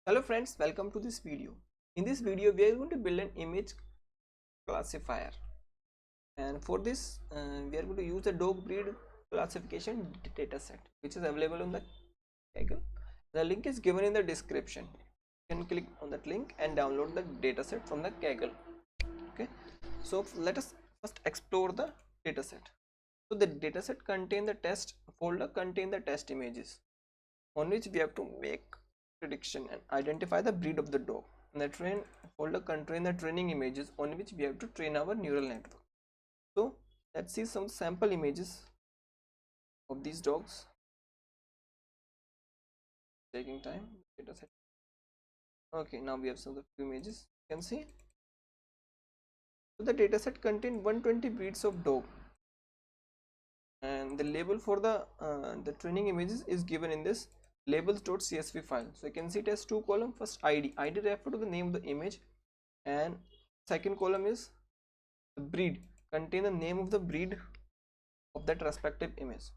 Hello friends, welcome to this video. In this video we are going to build an image classifier, and for this we are going to use the Dog Breed Classification Dataset, which is available on the Kaggle. The link is given in the description. You can click on that link and download the dataset from the Kaggle. Okay, so let us first explore the dataset. So the dataset contain the test folder contain the test images on which we have to make prediction and identify the breed of the dog. And the train folder contain the training images on which we have to train our neural network. So let's see some sample images of these dogs. Taking time. Dataset. Okay, now we have some of the few images. You can see. So the dataset contains 120 breeds of dog, and the label for the training images is given in this labels.csv file. So you can see it has two columns. First id refer to the name of the image, and second column is the breed, contain the name of the breed of that respective image.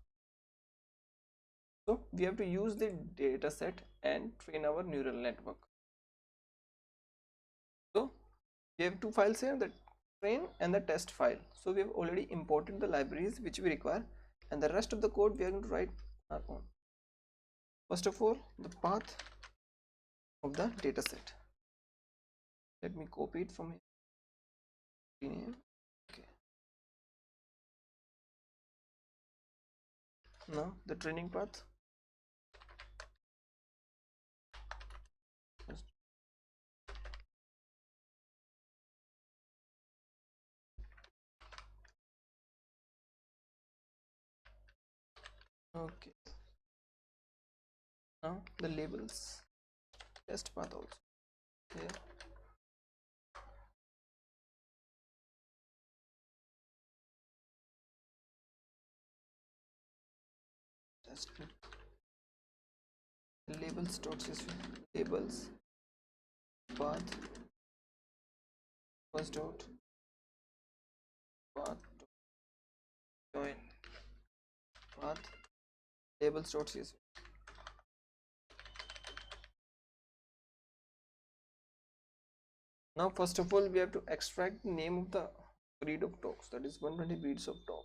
So we have to use the data set and train our neural network. So we have two files here, the train and the test file. So we have already imported the libraries which we require, and the rest of the code we are going to write our own. First of all, the path of the data set. Let me copy it from here. Okay. Now the training path. Okay. Now the labels test path also here. Test labels.csv labels path first dot path join path labels.csv. Now first of all we have to extract the name of the breed of dogs, that is 120 breeds of dog.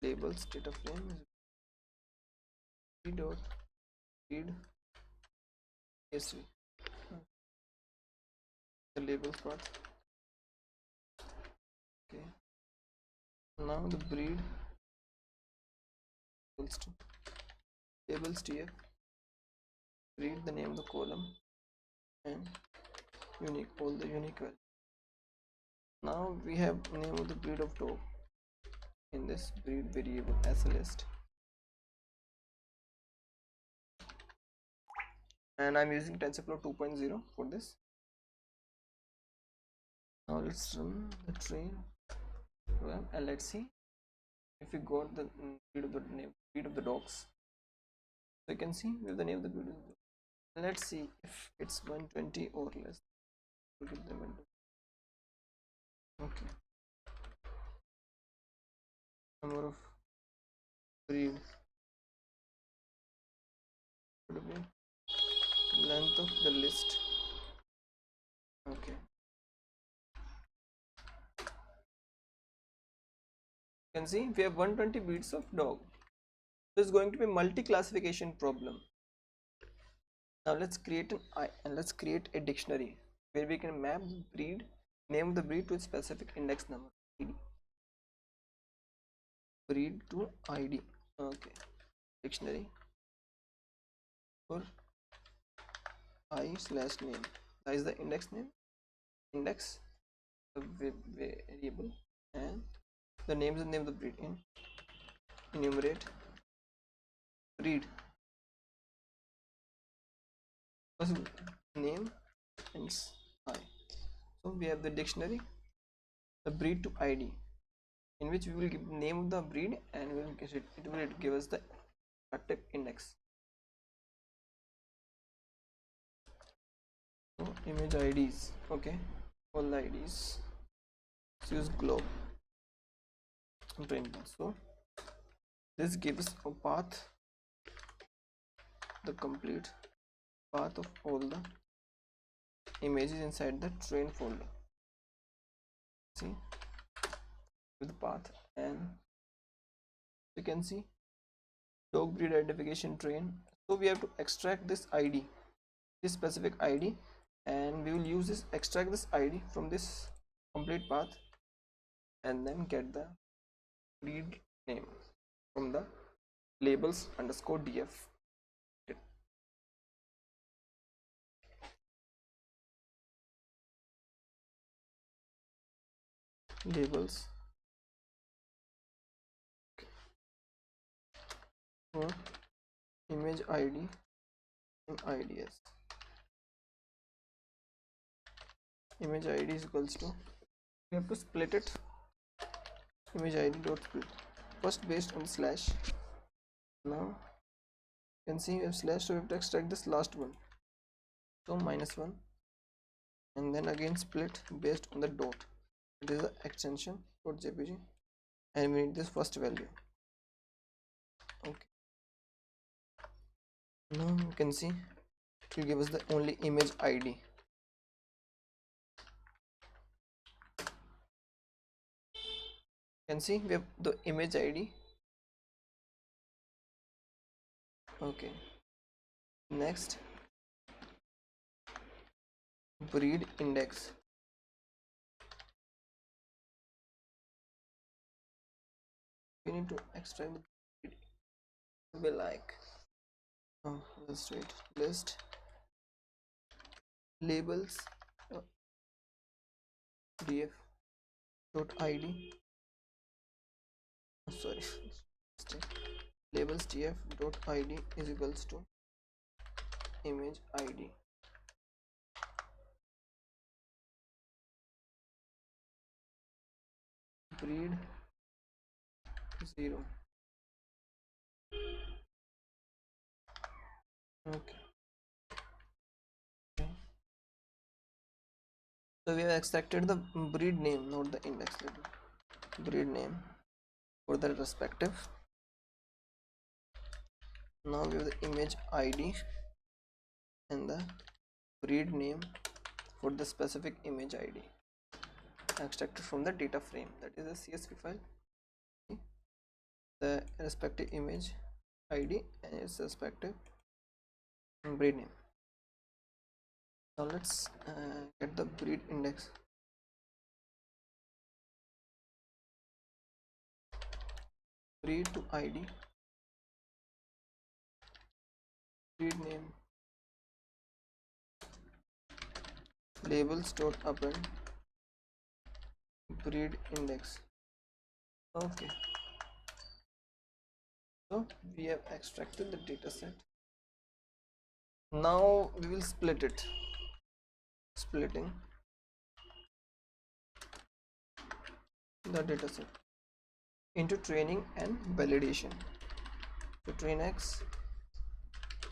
Labels data frame is breed history. The labels path. Okay, now the breed labels tf breed, the name of the column, and unique, all the unique value. Now we have name of the breed of dog in this breed variable as a list, and I'm using TensorFlow 2.0 for this. Now let's run the train program and let's see if we got the breed of the dogs. So you can see we have the name of the breed of the dog. Let's see if it's 120 or less. Okay, number of breed, length of the list. Okay, you can see we have 120 breeds of dog. This is going to be multi-classification problem. Now let's create a dictionary where we can map the breed, name of the breed to a specific index number, id. Breed to id. Okay, dictionary for i/name. That is the index name, index the variable, and the name is the name of the breed. In enumerate breed name and I. So we have the dictionary, the breed to id, in which we will give the name of the breed and we will get it will give us the respective index. So image IDs. Okay, all the IDs. Let's use globe and train path. So this gives a path the complete path of all the images inside the train folder. See with the path, and you can see dog breed identification train. So we have to extract this id, this specific id, and we will use this, extract this id from this complete path, and then get the breed name from the labels underscore df. Labels for image id and ids. Image id is equals to, we have to split it, image id dot split first based on slash. Now you can see we have slash, so we have to extract this last one, so -1, and then again split based on the dot, it is the extension .jpg, and we need this first value. Okay, now you can see it will give us the only image id. You can see we have the image id. Okay, next breed index. We need to extract the breed. Be like, oh, let's wait, list labels df dot id, oh, sorry, labels df dot id is equals to image id. Breed 0. Okay, so we have extracted the breed name, not the index label. Breed name for the respective. Now we have the image id and the breed name for the specific image id extracted from the data frame, that is a csv file. The respective image id and its respective breed name. Now let's get the breed index. Breed to id, breed name, labels dot append breed index. Okay, so we have extracted the data set. Now we will split it, splitting the data set into training and validation. So train x,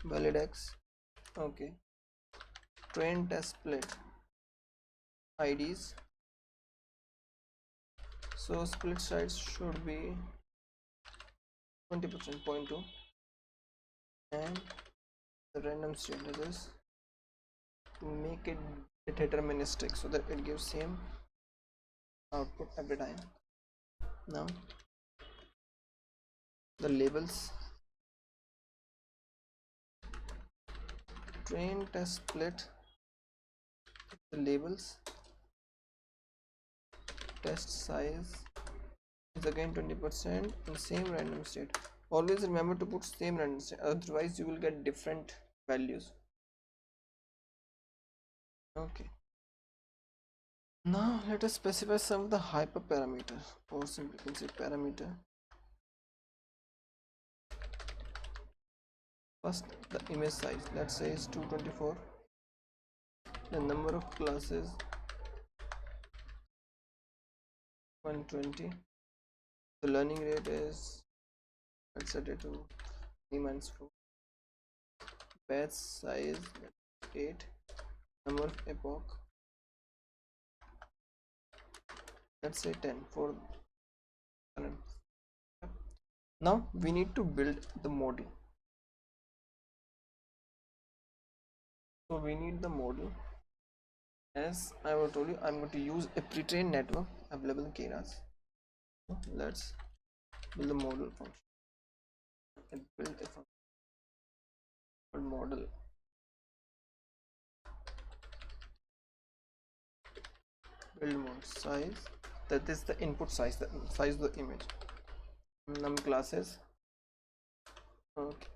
valid x. Okay, train test split ids, so split size should be 20%, 0.2, and the random state is to make it deterministic so that it gives same output every time. Now the labels, train test split the labels, test size is again 20% and same random state. Always remember to put same random state, otherwise you will get different values. Okay, now let us specify some of the hyperparameter, or simply can say parameter. First, the image size, let's say is 224. The number of classes 120. The learning rate is, let's set it to 3-4. Batch size 8. Number of epoch, let's say 10 for current. Now we need to build the model. So we need the model. As I have told you, I'm going to use a pre-trained network available in Keras. So let's build the model function and build a function called model. Build mode size, that is the input size, the size of the image. Num classes. Okay.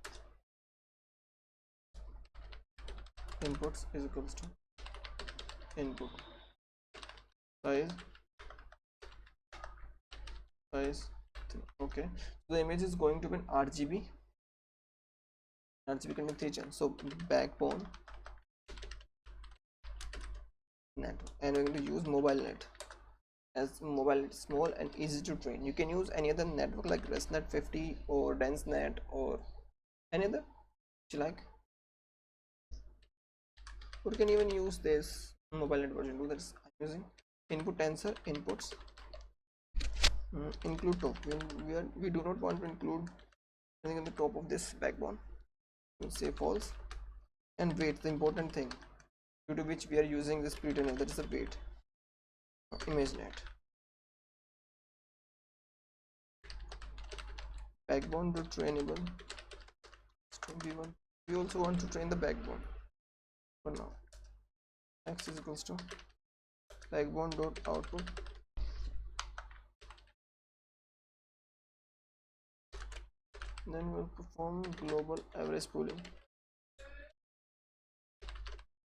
Inputs is equals to input size okay. So the image is going to be an RGB can be 3 channels. So backbone net, and we're going to use mobile net, as mobile net is small and easy to train. You can use any other network like ResNet 50 or DenseNet or any other you like, or you can even use this mobile net version 2 that is I'm using. Input tensor inputs, include top. We do not want to include anything on the top of this backbone. We'll say false, and weight, the important thing due to which we are using this pretrainer, that is the weight. ImageNet backbone to trainable 21. We also want to train the backbone for now. X is equals to backbone dot output then we'll perform global average pooling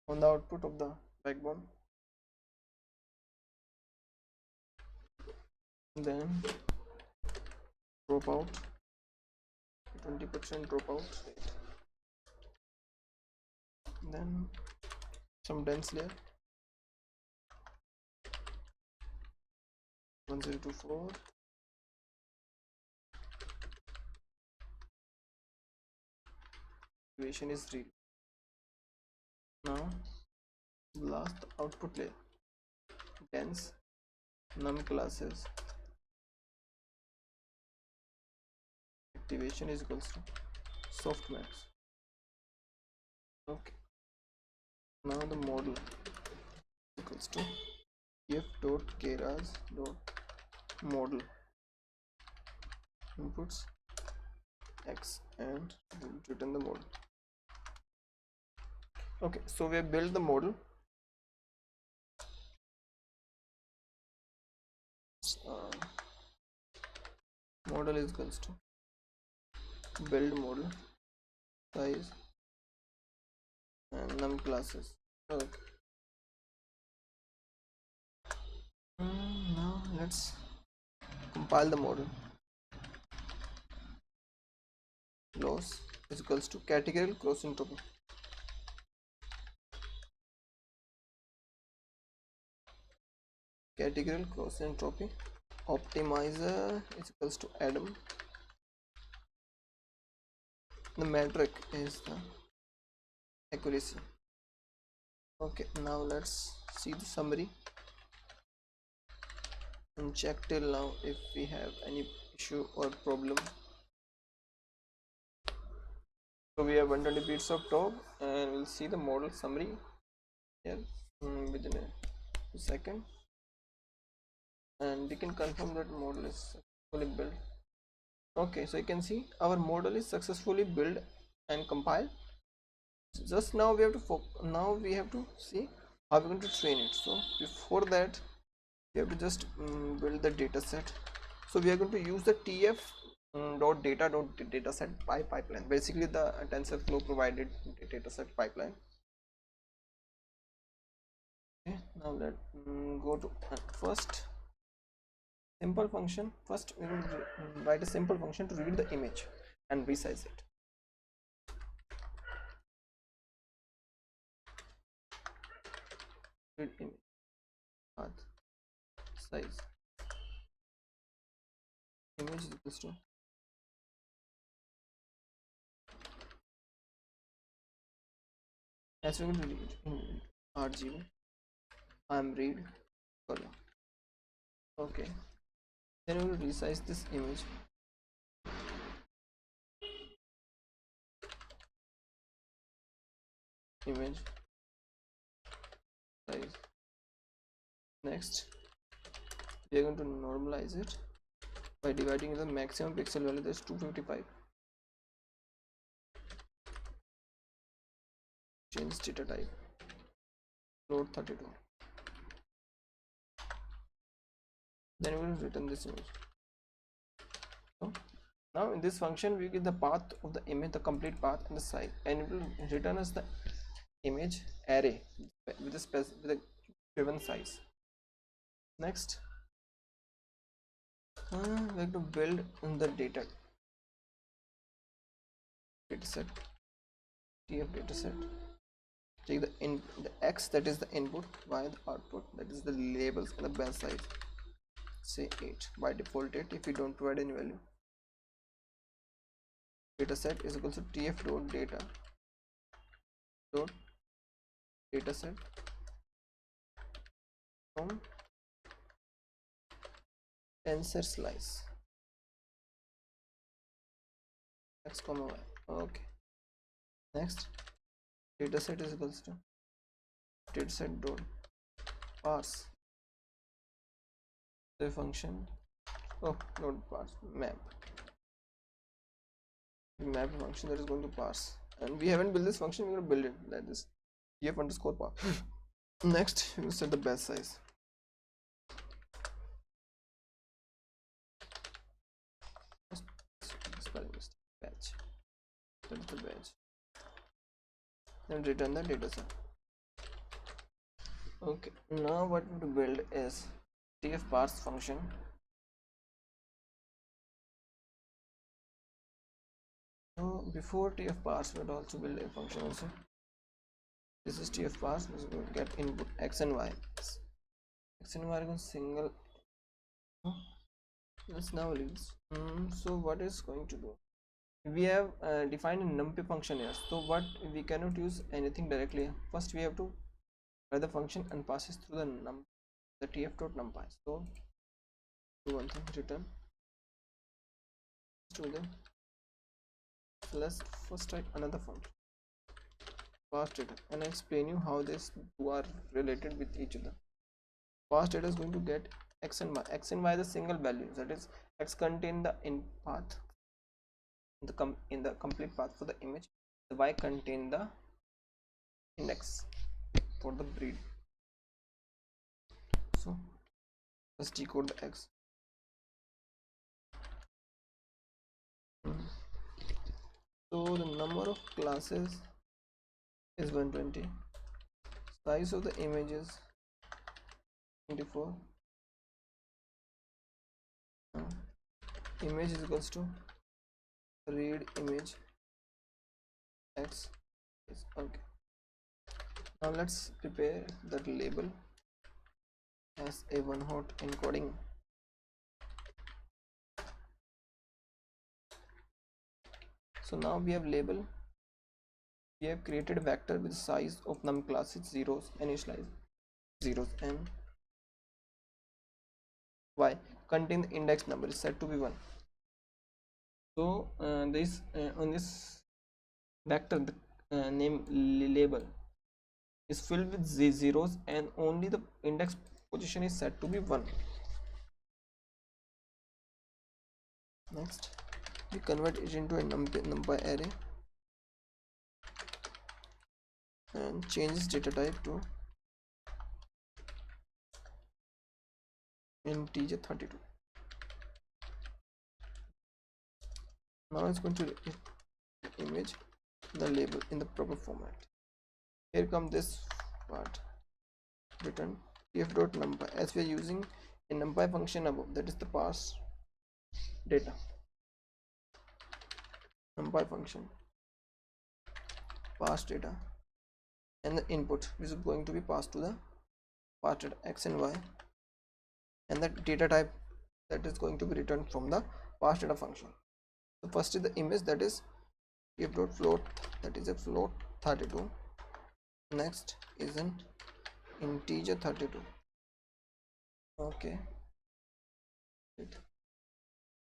on the output of the backbone, then drop out 20% dropout rate, then some dense layer 1024, activation is real. Now last output layer dense num classes, activation is equals to softmax. Okay, now the model equals to if.keras dot model inputs x and return the model. Okay, so we have built the model. Model is equals to build model size and num classes. Okay. Now let's compile the model. Loss is equals to categorical cross entropy. Categorical cross entropy. Optimizer is equals to Adam. The metric is the accuracy. Okay, now let's see the summary and check till now if we have any issue or problem. So we have 120 bits of top, and we'll see the model summary here within a second, and we can confirm that model is successfully built. Okay, so you can see our model is successfully built and compiled. Just now we have to see how we're going to train it. So before that we have to just build the data set. So we are going to use the tf dot dataset pipeline, basically the TensorFlow provided dataset pipeline. Okay, now let's go to first simple function. First we will write a simple function to read the image and resize it. Read image path size image is equals to as we're going to read in RGB I'm read color. Okay, then we will resize this image. size. Next, we are going to normalize it by dividing the maximum pixel value, that is 255. Change data type, float 32. Then we will return this image. So now in this function we get the path of the image, the complete path and the size, and it will return us the image array with a given size. Next, we have to build the dataset, TF dataset. Take the X, that is the input, Y the output, that is the labels, and the batch size. Say 8 by default 8 if you don't provide any value. Dataset is equal to TF dot data dot dataset from tensor slice X comma Y. Okay. Next, dataset is equals to dataset dot parse the function, not parse, map function that is going to parse, and we haven't built this function, we're going to build it like this, df underscore parse. Next, you set the batch size. Spelling mistake. Batch, that is the batch. Then return the dataset. Okay, now what we have to build is TF parse function. So before TF parse, we would also build a function also. This is TF parse. This is going to get input X and Y. X and Y are going single. Let's now leave this. So what is going to do? We have defined a numpy function here. So what, we cannot use anything directly. First we have to write the function and pass it through the TF dot numpy. So do one thing, return to them. Let's first write another function, parse data, and I explain you how these two are related with each other. Parse data is going to get X and Y. X and Y the single values, that is X contain the in path in the complete path for the image, the Y contain the index for the breed. So let's decode the X. So the number of classes is 120, size of the image is 24, image is equals to read image X is okay. Now let's prepare that label as a one hot encoding. So now we have label, we have created a vector with size of num classes zeros, initialize zeros, and Y contain the index number is set to be 1. So this on this vector, the name label is filled with zeros, and only the index position is set to be 1. Next, we convert it into a numpy array and change its data type to integer 32. Now it's going to image the label in the proper format. Here come this part, return tf.numpy, as we are using a numpy function above, that is the parse data. Numpy function, parse data, and the input which is going to be passed to the parse data X and Y, and the data type that is going to be returned from the parse data function. So first is the image, that is tf.float, that is a float 32. Next is an integer 32. Okay,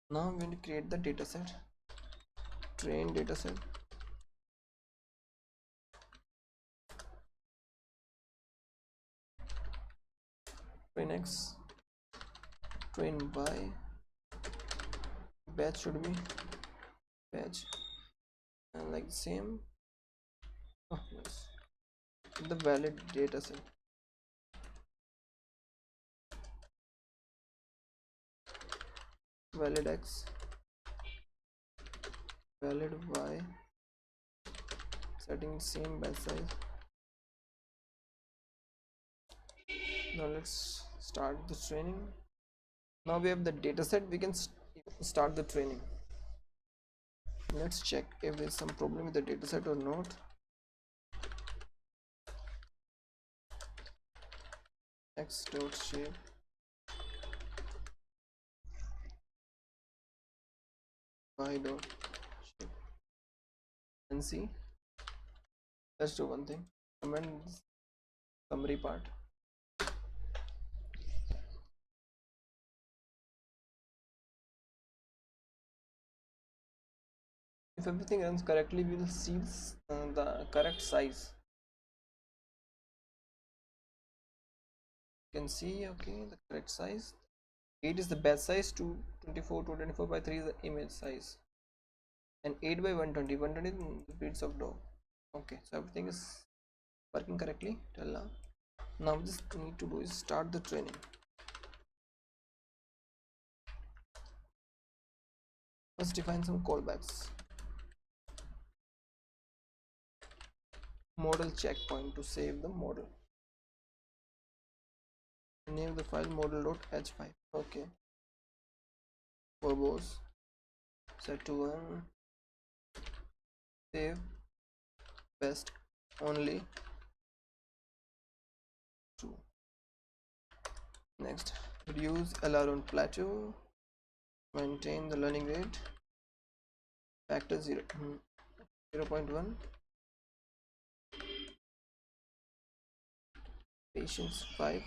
now I'm going to create the dataset, train dataset. train x, train y, batch should be batch, and like same. Oh, nice. The valid data set, valid x, valid y, setting same batch size. Now let's start the training. Now we have the data set, we can start the training. Let's check if there's some problem with the data set or not. X dot shape, y dot shape, and see. Let's do one thing, comment this summary part. If everything runs correctly, we will see the correct size. You can see, okay, the correct size. 8 is the batch size, 224 by 3 is the image size, and 8 by 120 is the breeds of dog. Okay, so everything is working correctly till now. Now we just need to do is start the training. Let's define some callbacks. Model checkpoint to save the model. Name the file model.h5. Okay. Verbose. Set to 1. Save. Best. Only. True. Next. Reduce LR on plateau. Maintain the learning rate. Factor 0.1. Patience 5.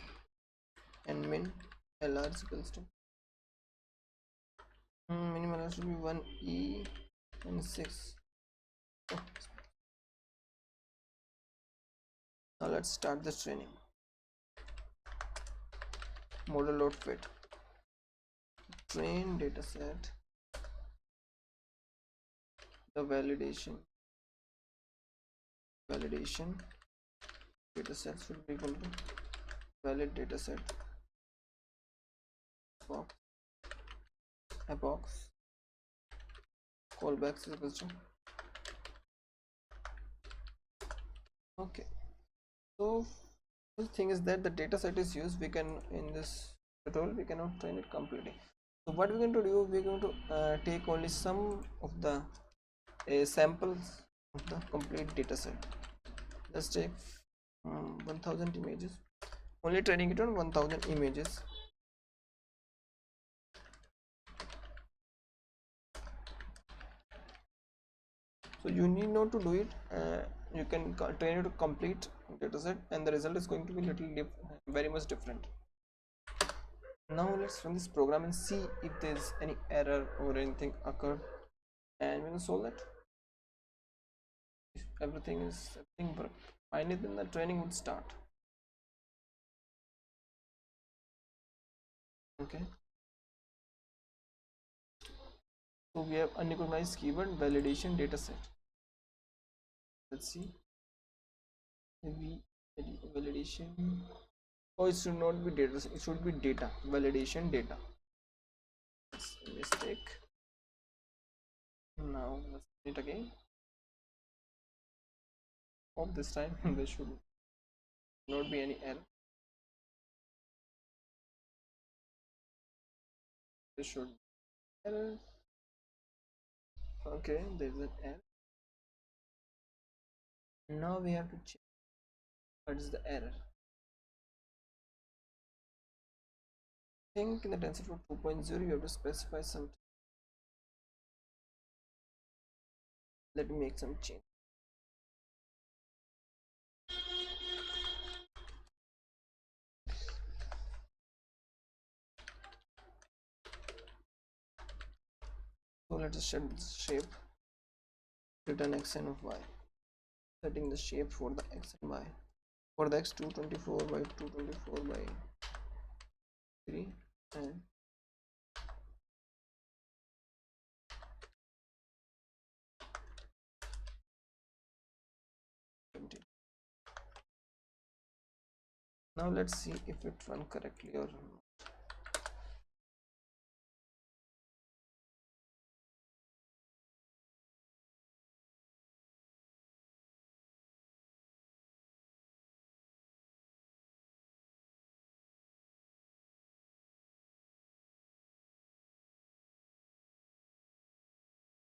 And min LR is equals to minimum LR should be 1e and 6. Oh. Now let's start the training. Model.fit. Train dataset. The validation dataset should be equal to valid dataset epochs callbacks is equal to. Okay, so the thing is that the dataset is used. We can, in this tutorial, we cannot train it completely. So what we're going to do, we're going to take only some of the samples of the complete dataset. Let's take 1000 images, only training it on 1000 images. So you need not to do it, you can train it to complete dataset, and the result is going to be little very much different. Now let's run this program and see if there's any error or anything occurred, and we will solve it. If everything is fine, then the training would start. Okay, so we have unrecognized keyword validation dataset. Let's see. Validation. Oh, it should not be data, it should be data. Validation data. That's a mistake. Now let's do it again. Hope this time there should not be any error. There should be error. Okay, there's an error. Now we have to check what is the error. I think in the TensorFlow 2.0 you have to specify something. Let me make some change. So let us set the shape, return x and y, setting the shape for the x and y. For the x 224 by 224 by 3 and 20. Now let's see if it run correctly or not.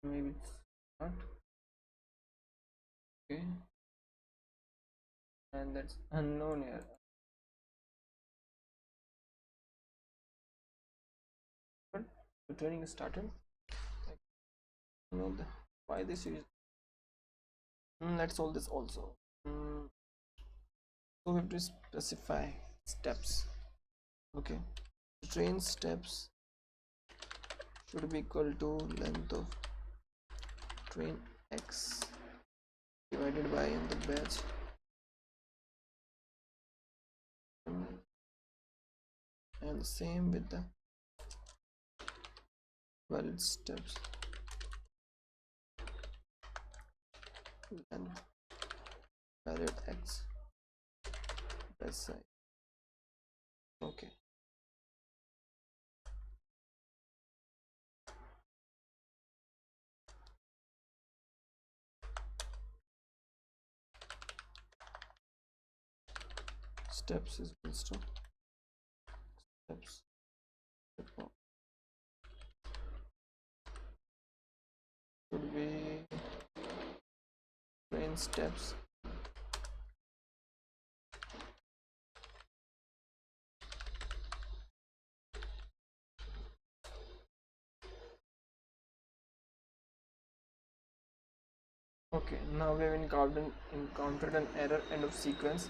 Maybe it's not. Okay, and that's unknown error. But the training is started. Like, you know why this is. Let's solve this also. So we have to specify steps. Okay, train steps should be equal to length of train x divided by the batch and same with the valid steps and valid x batch size. Okay, steps is equals to steps should be train steps Okay, now we have encountered an error end of sequence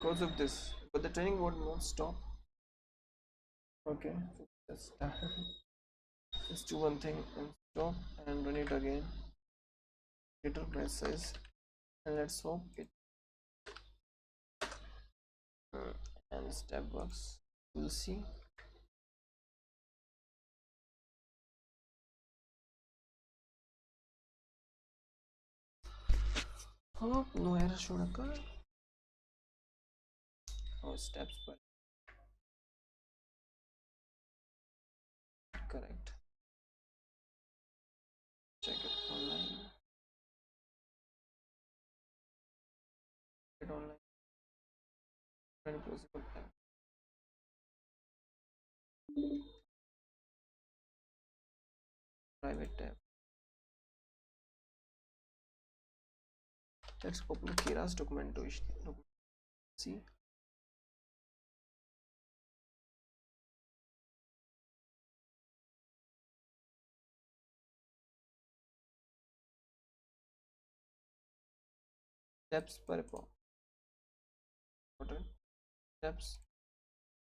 because of this, but the training would not stop. Okay, so let's do one thing and stop and run it again. Greater batch size, and let's hope it and step works. We'll see. Hope no error should occur. Oh, steps, but correct. Check it online. Check it online. And possible private tab. Let's open Keras documentation. See. Steps per epoch. Steps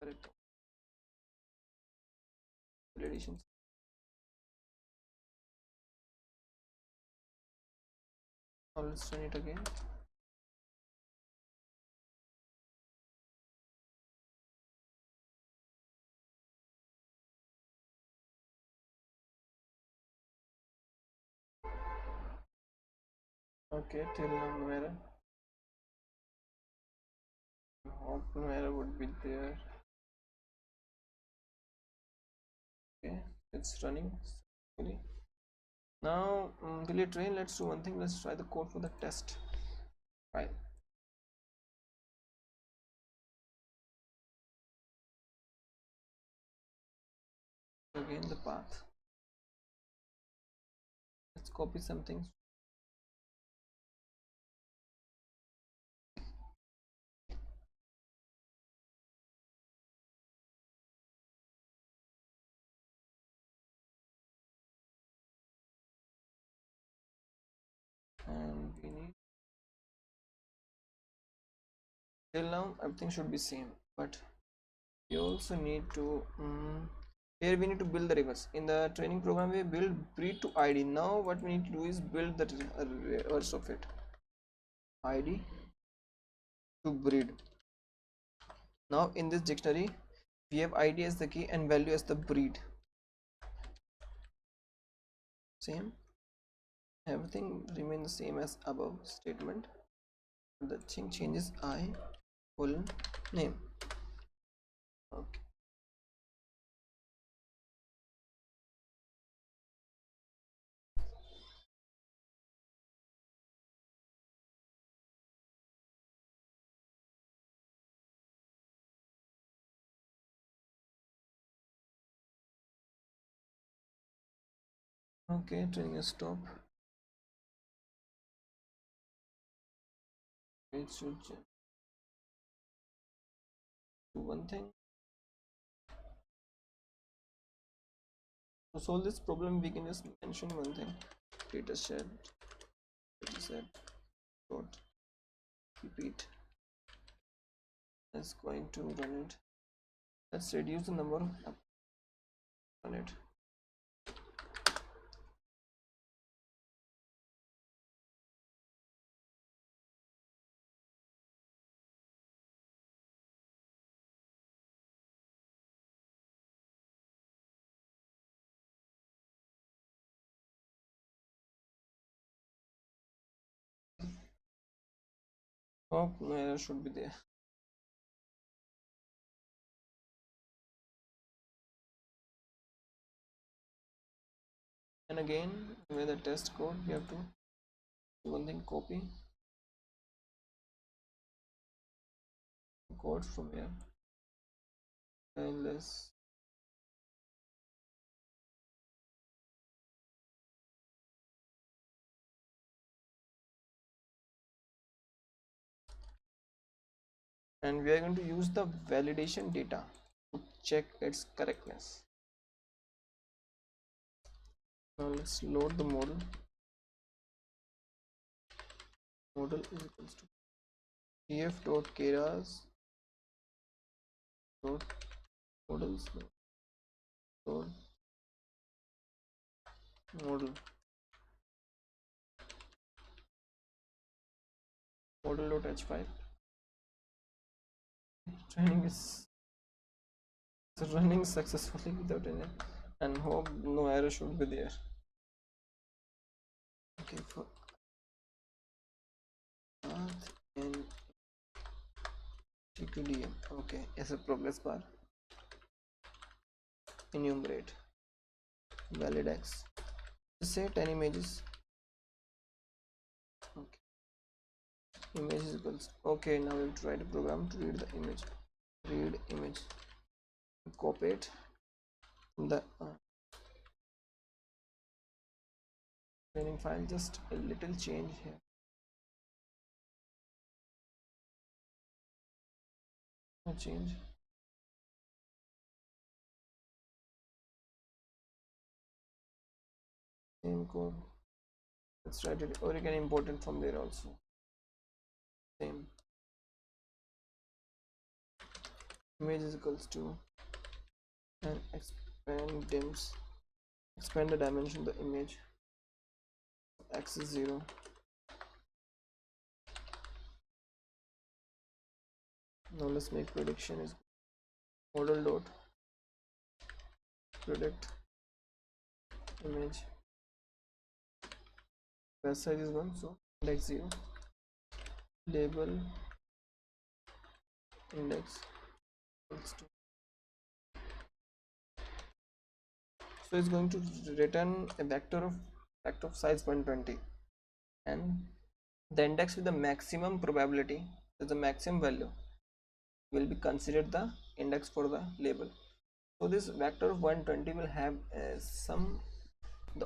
per epoch. Additions. Now let's run it again. Okay, till now no error. Hope no error would be there. Okay, it's running successfully. Now will it train? Let's do one thing. Let's try the code for the test file. Again the path. Let's copy some things. And we need, till now everything should be same, but we also need to here we need to build the reverse. In the training program we build breed to id. Now what we need to do is build the reverse of it, id to breed. Now in this dictionary we have id as the key and value as the breed. Same, everything remains the same as above statement. The thing changes I colon name. Okay. Okay, training is stop. It should do one thing. To solve this problem, we can just mention one thing: dataset dot repeat is going to run it. Let's reduce the number of run it. Oh, no error should be there. And again, with the test code, we have to do one thing: copy code from here and this. And we are going to use the validation data to check its correctness. Now let's load the model. Model is equals to df.keras dot models dot model model.h5. Training is running successfully without any, and hope no error should be there. Okay, for path and TQDM. Okay, as a progress bar, enumerate valid x. Say 10 images. Okay, image is equals. Okay, now we have to write a program to read the image. Read image. Copy it from the training file. Just a little change here. No change. Same code. Let's write it, or you can import it from there also. Same. Image is equals to and expand dims. Expand the dimension of the image. X is 0. Now let's make prediction is model dot predict image. Class size is 1, so index 0. Label index equals to. So it's going to return a vector of size 120, and the index with the maximum probability, is the maximum value, will be considered the index for the label. So this vector of 120 will have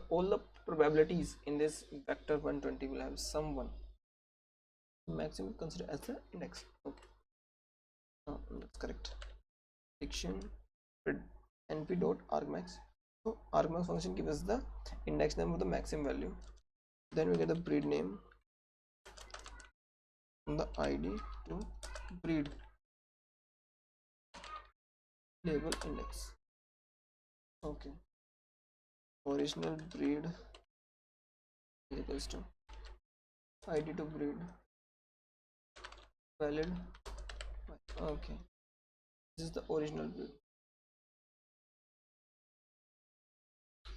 all the probabilities in this vector 120 will have some one. Maximum considered as the index. Okay, that's correct. Prediction np.argmax. So argmax function gives us the index name of the maximum value. Then we get the breed name from the id to breed label index. Okay, original breed equals to id to breed valid. Okay, this is the original breed.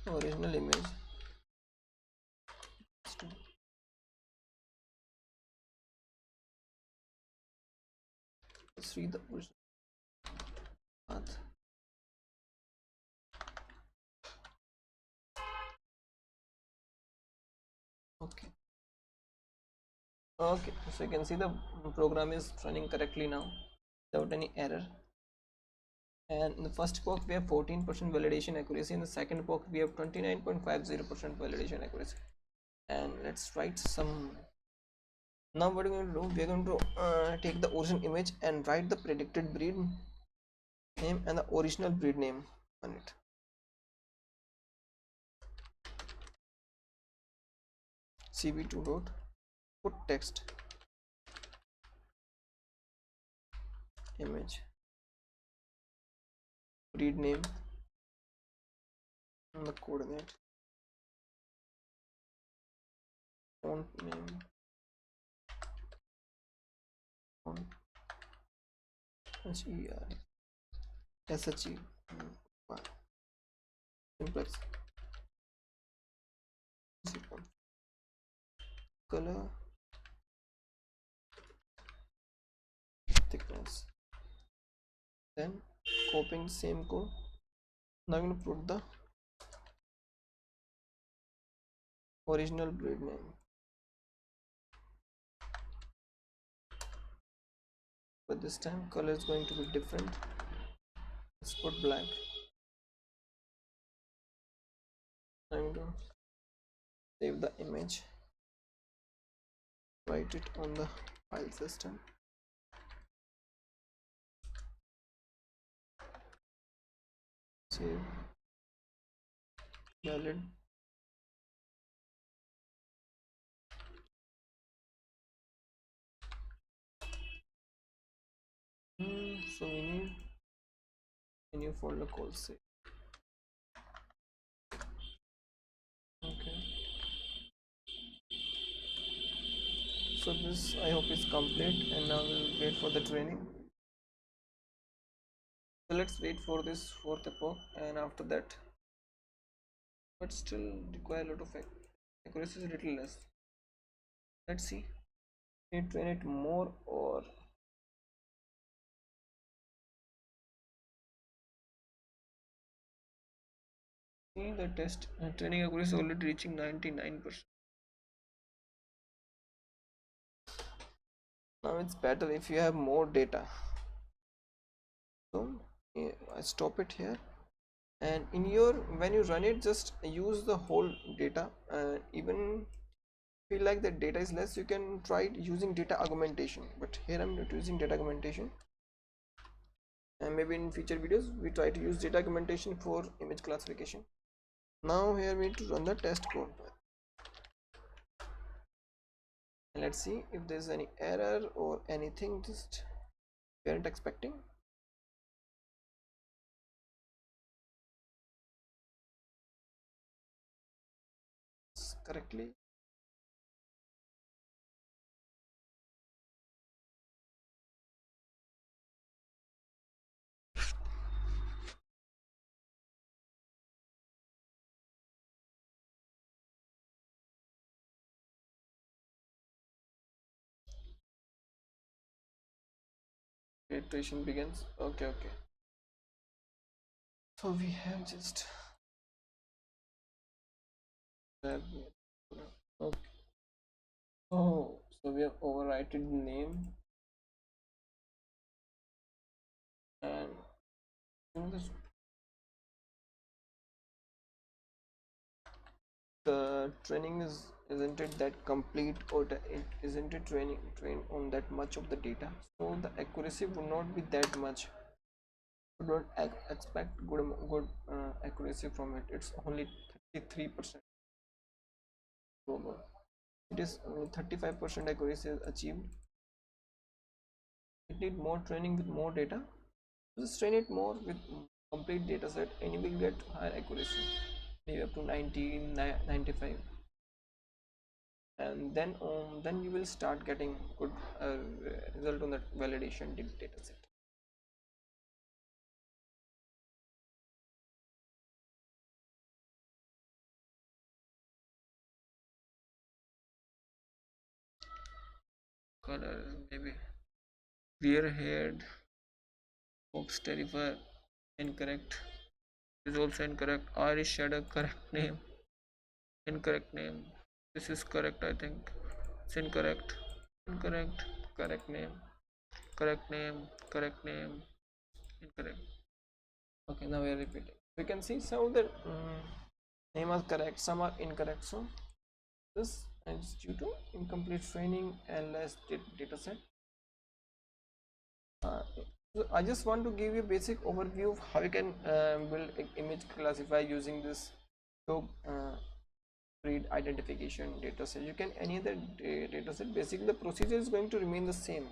original image. Let's read the original path. Okay. Okay, so you can see the program is running correctly now without any error. And in the first poke we have 14% validation accuracy. In the second poke we have 29.50% validation accuracy. And let's write some. Now what we're going to do, we're going to take the original image and write the predicted breed name and the original breed name on it. cv2 dot put text image breed name and the coordinate font name font SHE simplex color thickness. Then copying the same code. Now I'm going to put the original breed name. But this time color is going to be different. Let's put black. I'm going to save the image, write it on the file system. Save, valid. So we need a new folder called save. Okay. So this I hope is complete, and now we'll wait for the training. So let's wait for this fourth epoch, and after that, but still require a lot of accuracy, is a little less. Let's see. We train it more or see the test training accuracy is already reaching 99%. Now it's better if you have more data. So I stop it here, and in your when you run it, just use the whole data. Even feel like the data is less, you can try using data augmentation, but here I'm not using data augmentation, and maybe in future videos we try to use data augmentation for image classification. Now here we need to run the test code, and let's see if there's any error or anything just we aren't expecting. Correctly. Iteration begins. Okay. So we have just okay. Oh, so we have overwritten the name, and this, the training isn't it that complete, or isn't it trained on that much of the data, so the accuracy would not be that much. You don't expect good accuracy from it. It's only 33% global. It is only 35% accuracy is achieved. It need more training with more data. Just train it more with complete data set, and you will get higher accuracy, maybe up to 90, 95, and then you will start getting good result on that validation data set. color, maybe wear head, fox terrifier, incorrect, is also incorrect. Irish shadow, correct name, incorrect name. This is correct, I think. It's incorrect, incorrect, correct name, correct name, correct name, incorrect. Okay, now we are repeating. We can see some of the name are correct, some are incorrect. So this is due to incomplete training and less data set. So I just want to give you a basic overview of how you can build an image classifier using this Dog Breed Identification Dataset. You can any other dataset. Basically, the procedure is going to remain the same,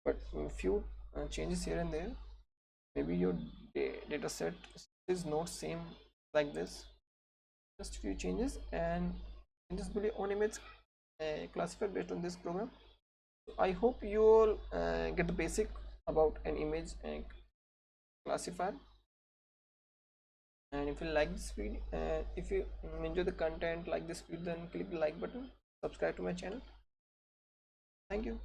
but a few changes here and there. Maybe your dataset is not same like this. Just few changes, and you can just build your own image classifier based on this program. I hope you all get the basic about an image classifier. And if you like this video, if you enjoy the content, like this video, then click the like button, subscribe to my channel. Thank you.